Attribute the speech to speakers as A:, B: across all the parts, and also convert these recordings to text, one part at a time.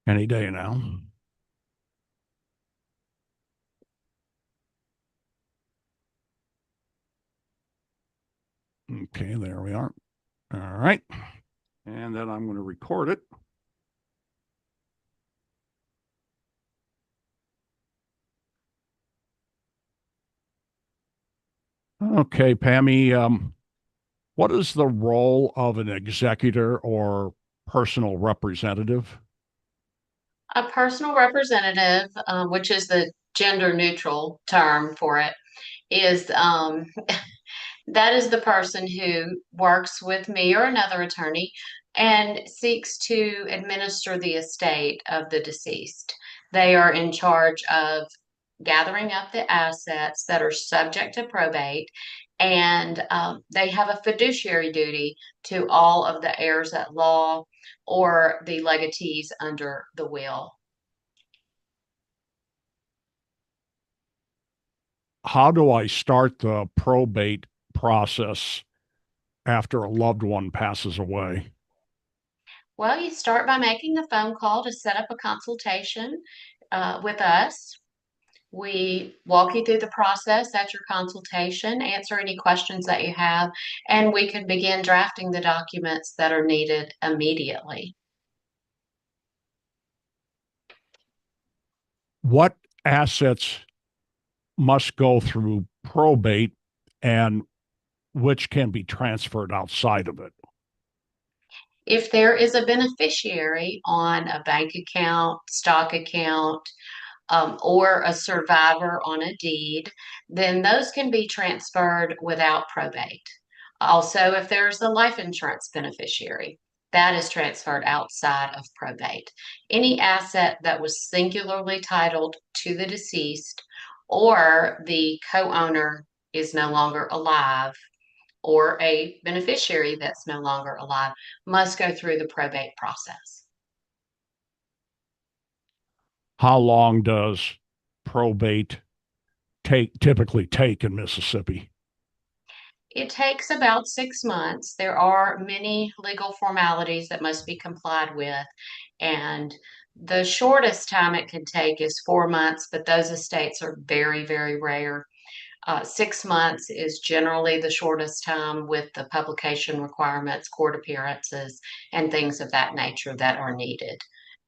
A: Any day now. Okay, there we are. All right. And then I'm going to record it. Okay, Pammy, what is the role of an executor or personal representative?
B: A personal representative, which is the gender neutral term for it, is that is the person who works with me or another attorney and seeks to administer the estate of the deceased. They are in charge of gathering up the assets that are subject to probate, and they have a fiduciary duty to all of the heirs at law or the legatees under the will.
A: How do I start the probate process after a loved one passes away?
B: Well, you start by making a phone call to set up a consultation with us. We walk you through the process at your consultation, answer any questions that you have, and we can begin drafting the documents that are needed immediately.
A: What assets must go through probate and which can be transferred outside of it?
B: If there is a beneficiary on a bank account, stock account, or a survivor on a deed, then those can be transferred without probate. Also, if there's a life insurance beneficiary, that is transferred outside of probate. Any asset that was singularly titled to the deceased or the co owner is no longer alive or a beneficiary that's no longer alive must go through the probate process.
A: How long does probate typically take in Mississippi?
B: It takes about 6 months. There are many legal formalities that must be complied with, and the shortest time it can take is 4 months, but those estates are very, very rare. 6 months is generally the shortest time with the publication requirements, court appearances, and things of that nature that are needed.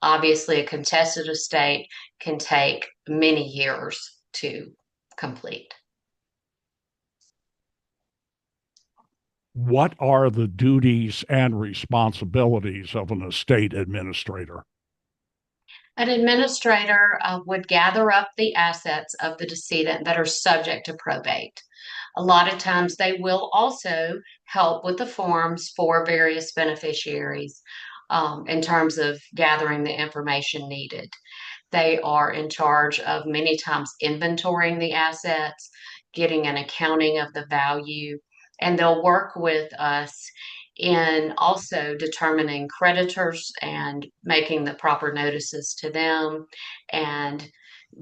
B: Obviously, a contested estate can take many years to complete.
A: What are the duties and responsibilities of an estate administrator?
B: An administrator would gather up the assets of the decedent that are subject to probate. A lot of times they will also help with the forms for various beneficiaries in terms of gathering the information needed. They are in charge of many times inventorying the assets, getting an accounting of the value, and they'll work with us in also determining creditors and making the proper notices to them and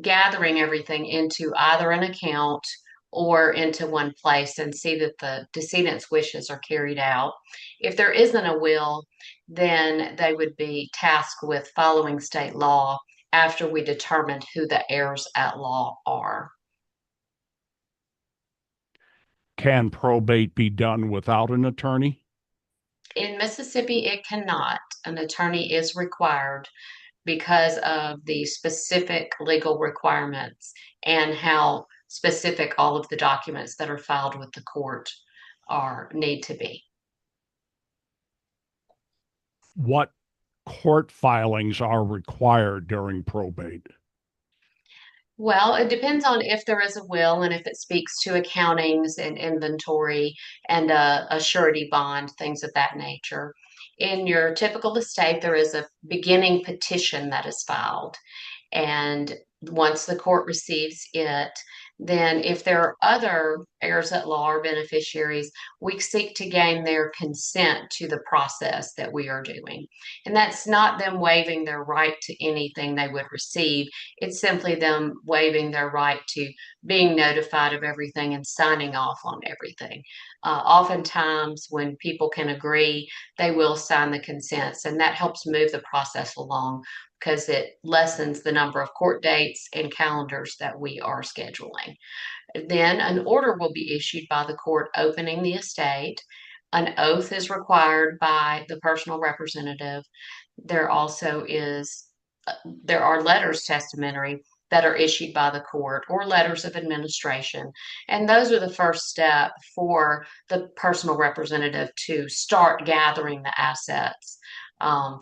B: gathering everything into either an account or into one place and see that the decedent's wishes are carried out. If there isn't a will, then they would be tasked with following state law after we determined who the heirs at law are.
A: Can probate be done without an attorney?
B: In Mississippi, it cannot. An attorney is required because of the specific legal requirements and how specific all of the documents that are filed with the court are need to be.
A: What court filings are required during probate?
B: Well, it depends on if there is a will and if it speaks to accountings and inventory and a surety bond, things of that nature. In your typical estate, there is a beginning petition that is filed. And once the court receives it, then if there are other heirs at law or beneficiaries, we seek to gain their consent to the process that we are doing. And that's not them waiving their right to anything they would receive. It's simply them waiving their right to being notified of everything and signing off on everything. Oftentimes, when people can agree, they will sign the consents, and that helps move the process along because it lessens the number of court dates and calendars that we are scheduling. Then an order will be issued by the court opening the estate. An oath is required by the personal representative. There also is there are letters testamentary that are issued by the court or letters of administration. And those are the first step for the personal representative to start gathering the assets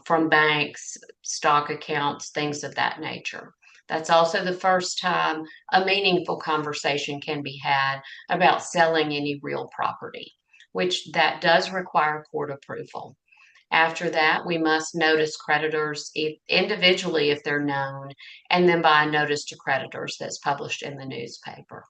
B: from banks, stock accounts, things of that nature. That's also the first time a meaningful conversation can be had about selling any real property, which that does require court approval. After that, we must notice creditors individually if they're known, and then by a notice to creditors that's published in the newspaper.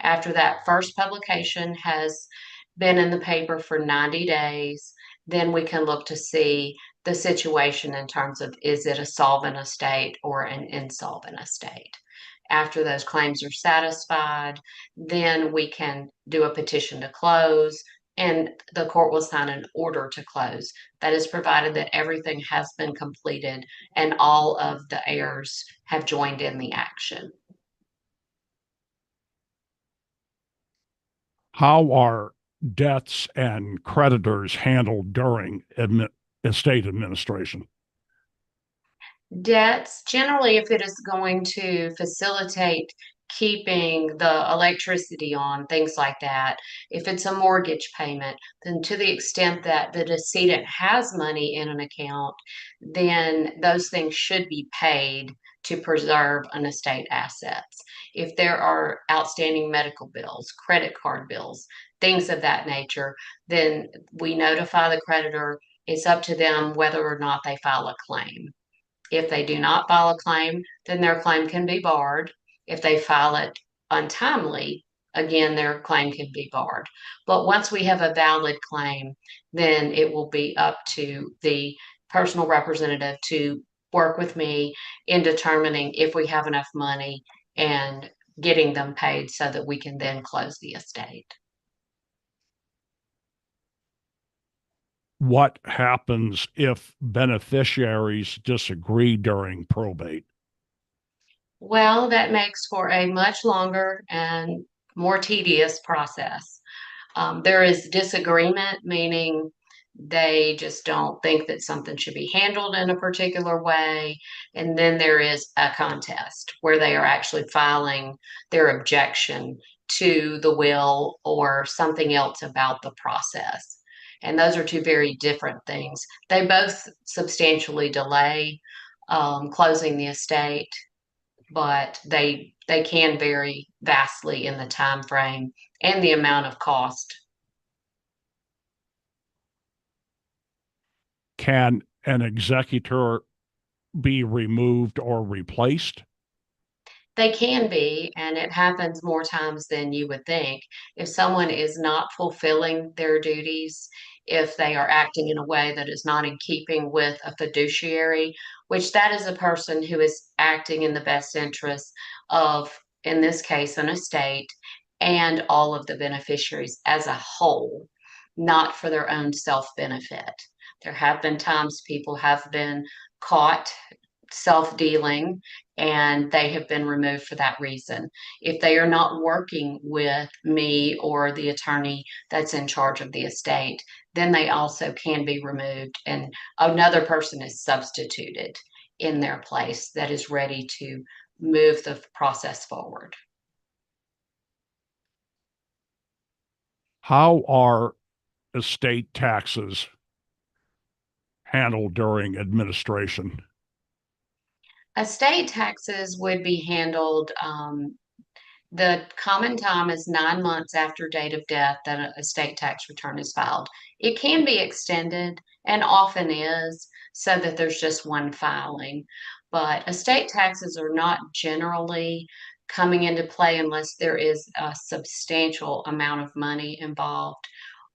B: After that first publication has been in the paper for 90 days, then we can look to see the situation in terms of is it a solvent estate or an insolvent estate. After those claims are satisfied, then we can do a petition to close, and the court will sign an order to close. That is provided that everything has been completed and all of the heirs have joined in the action.
A: How are debts and creditors handled during estate administration?
B: Debts, generally, if it is going to facilitate keeping the electricity on, things like that, if it's a mortgage payment, then to the extent that the decedent has money in an account, then those things should be paid to preserve an estate assets. If there are outstanding medical bills, credit card bills, things of that nature, then we notify the creditor. It's up to them whether or not they file a claim. If they do not file a claim, then their claim can be barred. If they file it untimely, again, their claim can be barred. But once we have a valid claim, then it will be up to the personal representative to work with me in determining if we have enough money and getting them paid so that we can then close the estate.
A: What happens if beneficiaries disagree during probate?
B: Well, that makes for a much longer and more tedious process. There is disagreement, meaning they just don't think that something should be handled in a particular way. And then there is a contest where they are actually filing their objection to the will or something else about the process. And those are two very different things. They both substantially delay closing the estate, but they can vary vastly in the time frame and the amount of cost.
A: Can an executor be removed or replaced?
B: They can be, and it happens more times than you would think. If someone is not fulfilling their duties, if they are acting in a way that is not in keeping with a fiduciary, which that is a person who is acting in the best interest of, in this case, an estate and all of the beneficiaries as a whole, not for their own self benefit. There have been times people have been caught self dealing and they have been removed for that reason. If they are not working with me or the attorney that's in charge of the estate, then they also can be removed and another person is substituted in their place that is ready to move the process forward.
A: How are estate taxes handled during administration?
B: Estate taxes would be handled. The common time is 9 months after date of death that a estate tax return is filed. It can be extended and often is so that there's just one filing. But estate taxes are not generally coming into play unless there is a substantial amount of money involved,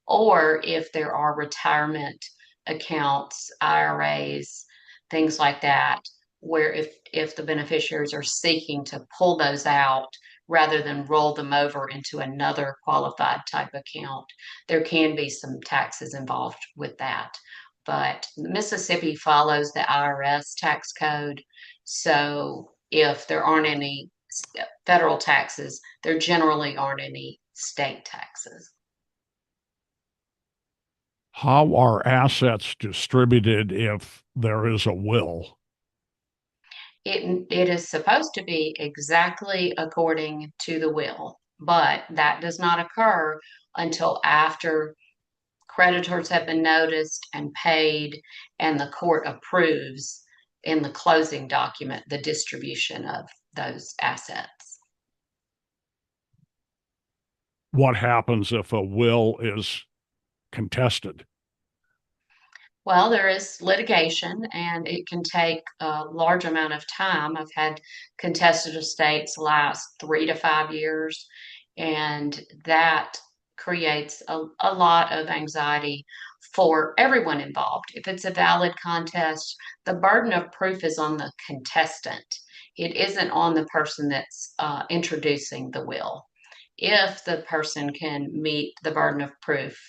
B: or if there are retirement accounts, IRAs, things like that, where if the beneficiaries are seeking to pull those out rather than roll them over into another qualified type account, there can be some taxes involved with that. But Mississippi follows the IRS tax code, so if there aren't any federal taxes, there generally aren't any state taxes.
A: How are assets distributed if there is a will?
B: It is supposed to be exactly according to the will, but that does not occur until after creditors have been noticed and paid, and the court approves in the closing document the distribution of those assets.
A: What happens if a will is contested?
B: Well, there is litigation and it can take a large amount of time. I've had contested estates last 3 to 5 years, and that creates a lot of anxiety for everyone involved. If it's a valid contest, the burden of proof is on the contestant. It isn't on the person that's introducing the will. If the person can meet the burden of proof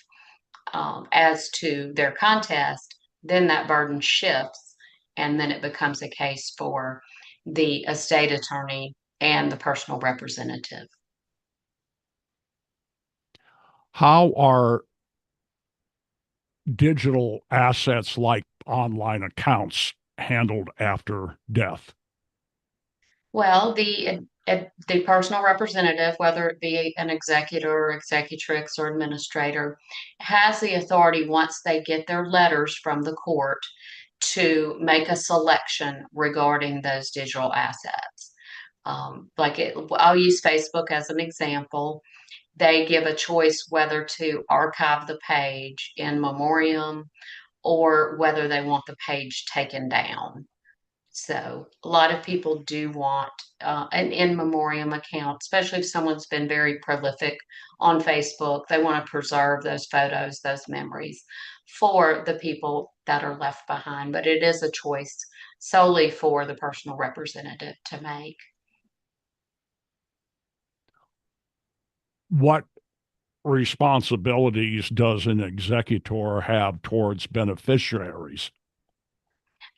B: as to their contest, then that burden shifts, and then it becomes a case for the estate attorney and the personal representative.
A: How are digital assets like online accounts handled after death?
B: Well, the personal representative, whether it be an executor, executrix, or administrator, has the authority once they get their letters from the court to make a selection regarding those digital assets. I'll use Facebook as an example. They give a choice whether to archive the page in memoriam or whether they want the page taken down. So a lot of people do want an in memoriam account, especially if someone's been very prolific on Facebook. They want to preserve those photos, those memories for the people that are left behind. But it is a choice solely for the personal representative to make.
A: What responsibilities does an executor have towards beneficiaries?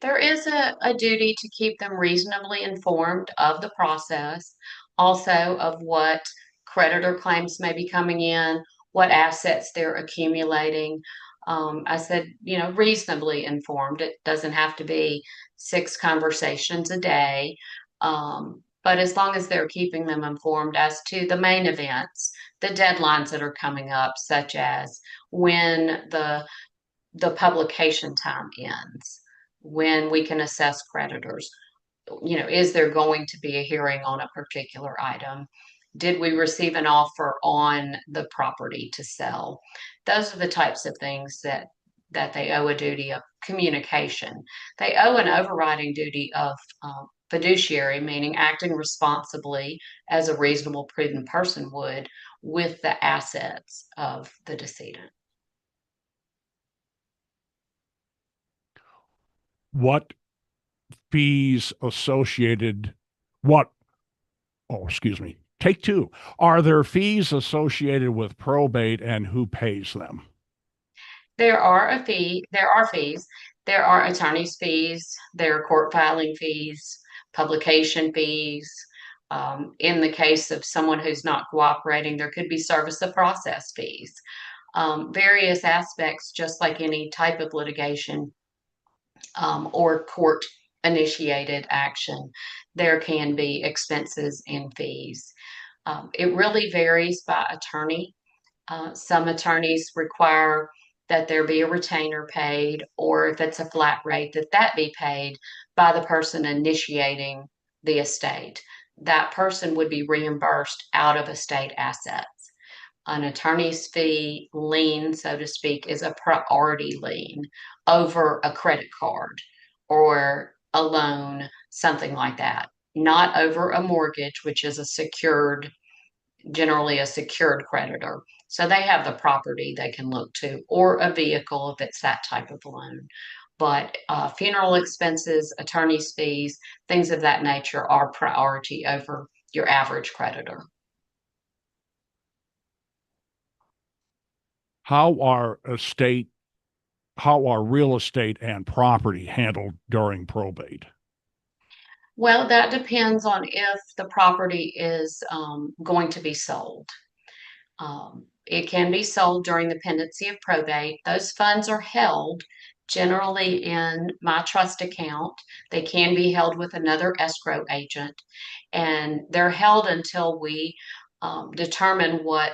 B: There is a duty to keep them reasonably informed of the process, also of what creditor claims may be coming in, what assets they're accumulating. I said, reasonably informed. It doesn't have to be 6 conversations a day. But as long as they're keeping them informed as to the main events, the deadlines that are coming up, such as when the publication time ends, when we can assess creditors. Is there going to be a hearing on a particular item? Did we receive an offer on the property to sell? Those are the types of things that they owe a duty of communication. They owe an overriding duty of fiduciary, meaning acting responsibly as a reasonable, prudent person would with the assets of the decedent.
A: What fees associated, what, oh, excuse me, take two. Are there fees associated with probate and who pays them?
B: There are fees. There are attorney's fees, there are court filing fees, publication fees. In the case of someone who's not cooperating, there could be service of process fees. Various aspects, just like any type of litigation or court initiated action, there can be expenses and fees. It really varies by attorney. Some attorneys require that there be a retainer paid, or if it's a flat rate, that be paid by the person initiating the estate. That person would be reimbursed out of estate assets. An attorney's fee lien, so to speak, is a priority lien over a credit card or a loan, something like that. not over a mortgage, which is generally a secured creditor. So they have the property they can look to, or a vehicle if it's that type of loan. But funeral expenses, attorney's fees, things of that nature are priority over your average creditor.
A: How are estate, how are real estate and property handled during probate?
B: Well, that depends on if the property is going to be sold. It can be sold during the pendency of probate. Those funds are held generally in my trust account. They can be held with another escrow agent, and they're held until we determine what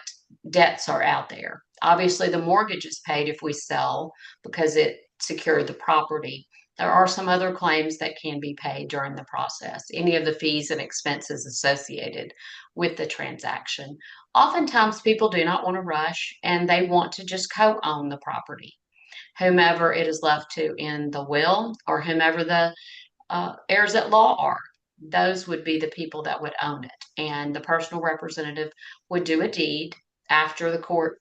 B: debts are out there. Obviously, the mortgage is paid if we sell because it secured the property. There are some other claims that can be paid during the process, any of the fees and expenses associated with the transaction. Oftentimes, people do not want to rush and they want to just co own the property, whomever it is left to in the will or whomever the heirs at law are. Those would be the people that would own it. And the personal representative would do a deed after the court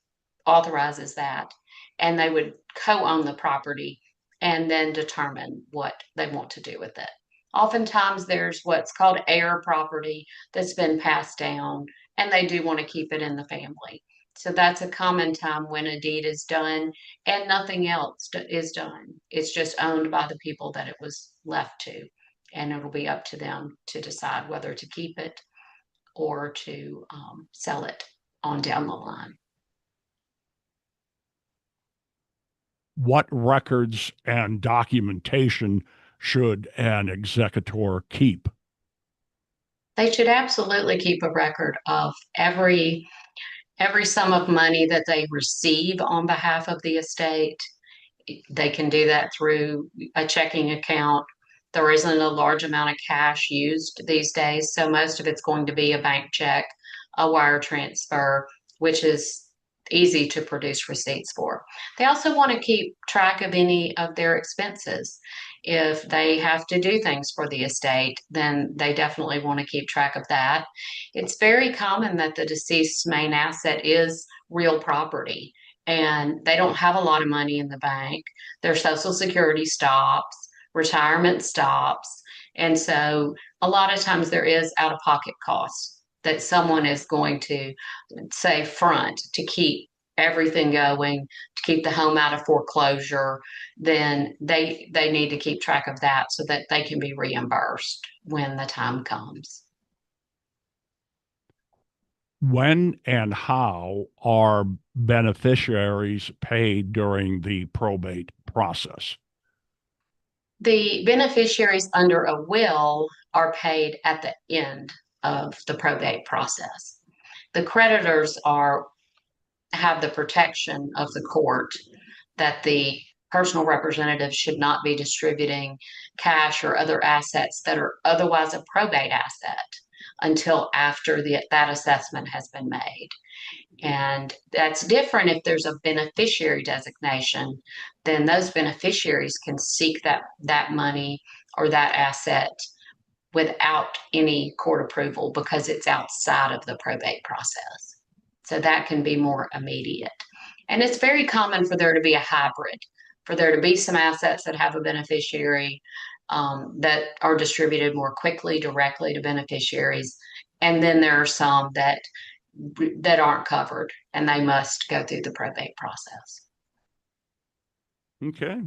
B: authorizes that, and they would co own the property and then determine what they want to do with it. Oftentimes, there's what's called heir property that's been passed down, and they do want to keep it in the family. So that's a common time when a deed is done and nothing else is done. It's just owned by the people that it was left to, and it'll be up to them to decide whether to keep it or to sell it on down the line.
A: What records and documentation should an executor keep?
B: They should absolutely keep a record of every sum of money that they receive on behalf of the estate. They can do that through a checking account. There isn't a large amount of cash used these days, so most of it's going to be a bank check, a wire transfer, which is easy to produce receipts for. They also want to keep track of any of their expenses. If they have to do things for the estate, then they definitely want to keep track of that. It's very common that the deceased's main asset is real property and they don't have a lot of money in the bank. Their social security stops, retirement stops. And so a lot of times there is out of pocket costs that someone is going to say front to keep everything going, to keep the home out of foreclosure. Then they need to keep track of that so that they can be reimbursed when the time comes.
A: When and how are beneficiaries paid during the probate process?
B: The beneficiaries under a will are paid at the end of the probate process. The creditors are have the protection of the court that the personal representative should not be distributing cash or other assets that are otherwise a probate asset until after that assessment has been made. And that's different if there's a beneficiary designation, then those beneficiaries can seek that money or that asset without any court approval because it's outside of the probate process. So that can be more immediate. And it's very common for there to be a hybrid, for there to be some assets that have a beneficiary that are distributed more quickly directly to beneficiaries. And then there are some that aren't covered and they must go through the probate process.
A: Okay.